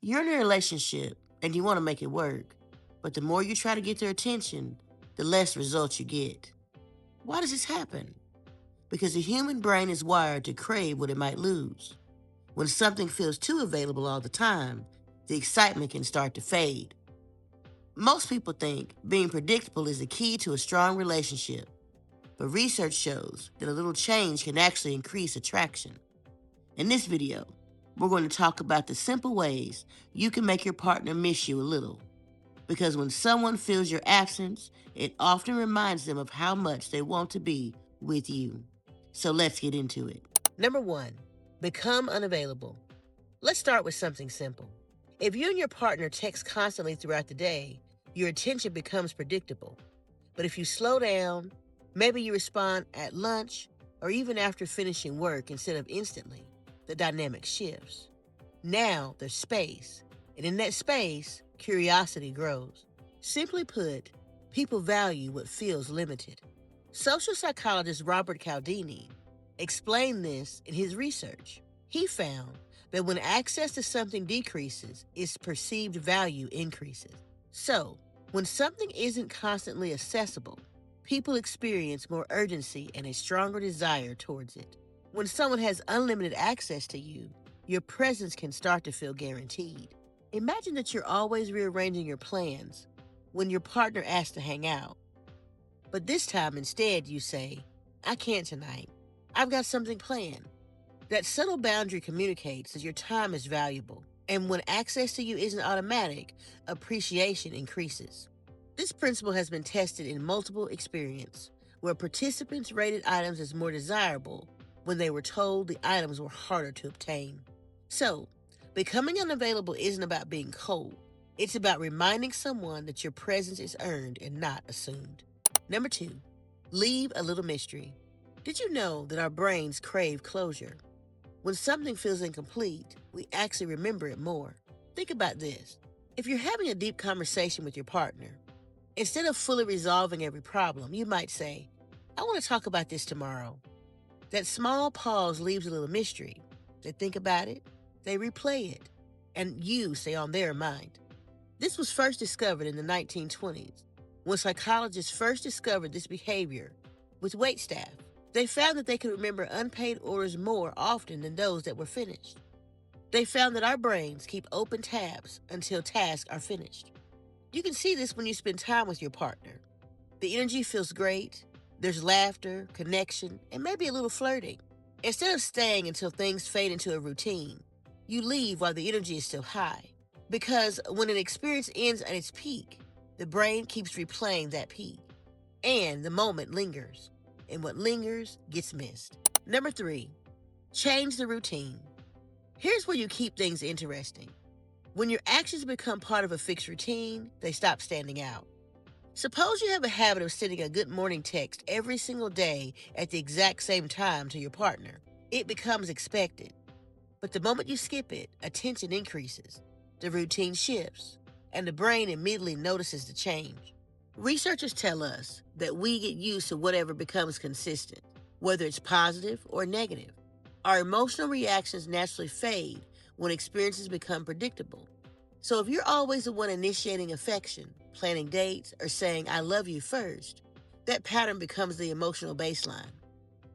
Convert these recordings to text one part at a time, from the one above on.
You're in a relationship and you want to make it work, but the more you try to get their attention, the less results you get. Why does this happen? Because the human brain is wired to crave what it might lose. When something feels too available all the time, the excitement can start to fade. Most people think being predictable is the key to a strong relationship, but research shows that a little change can actually increase attraction. In this video, we're going to talk about the simple ways you can make your partner miss you a little. Because when someone feels your absence, it often reminds them of how much they want to be with you. So let's get into it. Number 1, become unavailable. Let's start with something simple. If you and your partner text constantly throughout the day, your attention becomes predictable. But if you slow down, maybe you respond at lunch or even after finishing work instead of instantly, the dynamic shifts. Now there's space, and in that space, curiosity grows. Simply put, people value what feels limited. Social psychologist Robert Cialdini explained this in his research. He found that when access to something decreases, its perceived value increases. So, when something isn't constantly accessible, people experience more urgency and a stronger desire towards it. When someone has unlimited access to you, your presence can start to feel guaranteed. Imagine that you're always rearranging your plans when your partner asks to hang out. But this time instead you say, "I can't tonight. I've got something planned." That subtle boundary communicates that your time is valuable. And when access to you isn't automatic, appreciation increases. This principle has been tested in multiple experiences, where participants rated items as more desirable when they were told the items were harder to obtain. So, becoming unavailable isn't about being cold. It's about reminding someone that your presence is earned and not assumed. Number 2, leave a little mystery. Did you know that our brains crave closure? When something feels incomplete, we actually remember it more. Think about this. If you're having a deep conversation with your partner, instead of fully resolving every problem, you might say, "I want to talk about this tomorrow." That small pause leaves a little mystery. They think about it, they replay it, and you stay on their mind. This was first discovered in the 1920s, when psychologists first discovered this behavior with waitstaff. They found that they could remember unpaid orders more often than those that were finished. They found that our brains keep open tabs until tasks are finished. You can see this when you spend time with your partner. The energy feels great, there's laughter, connection, and maybe a little flirting. Instead of staying until things fade into a routine, you leave while the energy is still high. Because when an experience ends at its peak, the brain keeps replaying that peak, and the moment lingers. And what lingers gets missed. Number 3, change the routine. Here's where you keep things interesting. When your actions become part of a fixed routine, they stop standing out. Suppose you have a habit of sending a good morning text every single day at the exact same time to your partner. It becomes expected. But the moment you skip it, attention increases, the routine shifts, and the brain immediately notices the change. Researchers tell us that we get used to whatever becomes consistent, whether it's positive or negative. Our emotional reactions naturally fade when experiences become predictable. So if you're always the one initiating affection, planning dates, or saying "I love you" first, that pattern becomes the emotional baseline.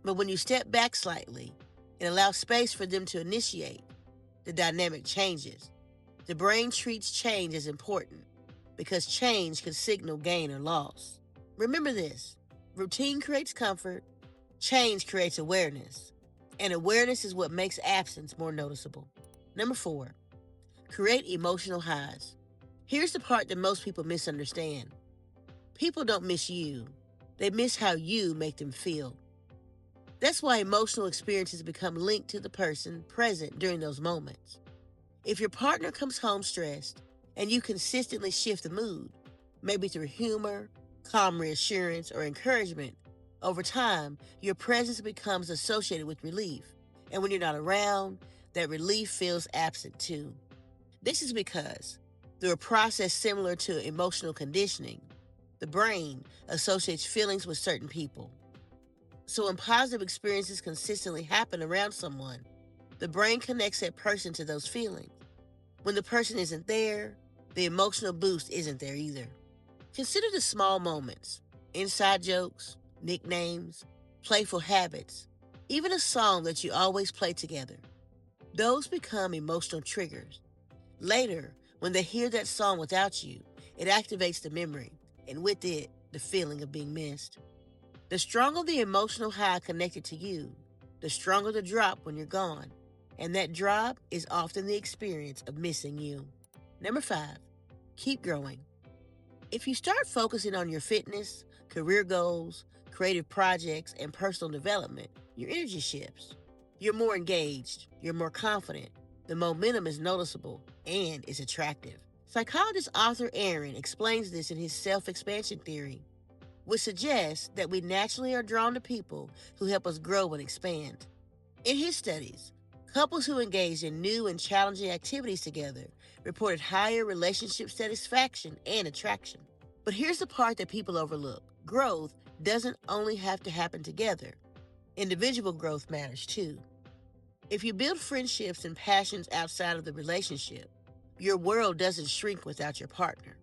But when you step back slightly and allow space for them to initiate, the dynamic changes. The brain treats change as important because change can signal gain or loss. Remember this: routine creates comfort, change creates awareness, and awareness is what makes absence more noticeable. Number 4, create emotional highs. Here's the part that most people misunderstand. People don't miss you, they miss how you make them feel. That's why emotional experiences become linked to the person present during those moments. If your partner comes home stressed and you consistently shift the mood, maybe through humor, calm reassurance, or encouragement, over time, your presence becomes associated with relief. And when you're not around, that relief feels absent too. This is because, through a process similar to emotional conditioning, the brain associates feelings with certain people. So when positive experiences consistently happen around someone, the brain connects that person to those feelings. When the person isn't there, the emotional boost isn't there either. Consider the small moments: inside jokes, nicknames, playful habits, even a song that you always play together. Those become emotional triggers. Later, when they hear that song without you, it activates the memory, and with it, the feeling of being missed. The stronger the emotional high connected to you, the stronger the drop when you're gone. And that drop is often the experience of missing you. Number 5, keep growing. If you start focusing on your fitness, career goals, creative projects, and personal development, your energy shifts. You're more engaged, you're more confident, the momentum is noticeable, and is attractive. Psychologist Arthur Aaron explains this in his self-expansion theory, which suggests that we naturally are drawn to people who help us grow and expand. In his studies, couples who engaged in new and challenging activities together reported higher relationship satisfaction and attraction. But here's the part that people overlook: growth doesn't only have to happen together, individual growth matters too. If you build friendships and passions outside of the relationship, your world doesn't shrink without your partner.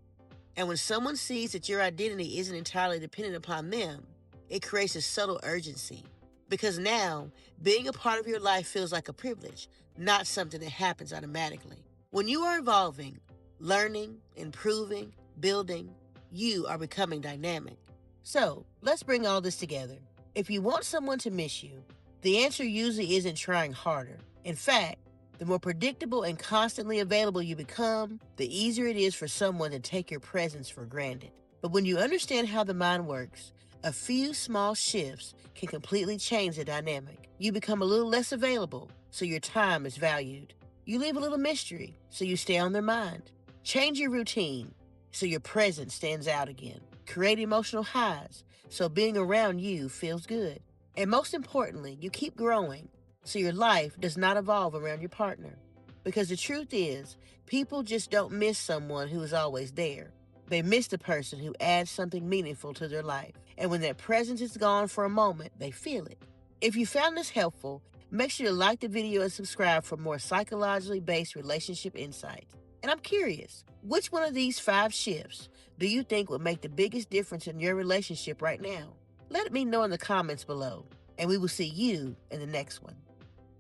And when someone sees that your identity isn't entirely dependent upon them, it creates a subtle urgency. Because now, being a part of your life feels like a privilege, not something that happens automatically. When you are evolving, learning, improving, building, you are becoming dynamic. So, let's bring all this together. If you want someone to miss you, the answer usually isn't trying harder. In fact, the more predictable and constantly available you become, the easier it is for someone to take your presence for granted. But when you understand how the mind works, a few small shifts can completely change the dynamic. You become a little less available, so your time is valued. You leave a little mystery, so you stay on their mind. Change your routine, so your presence stands out again. Create emotional highs, so being around you feels good. And most importantly, you keep growing, so your life does not evolve around your partner. Because the truth is, people just don't miss someone who is always there. They miss the person who adds something meaningful to their life. And when that presence is gone for a moment, they feel it. If you found this helpful, make sure to like the video and subscribe for more psychologically based relationship insights. And I'm curious, which one of these 5 shifts do you think would make the biggest difference in your relationship right now? Let me know in the comments below, and we will see you in the next one.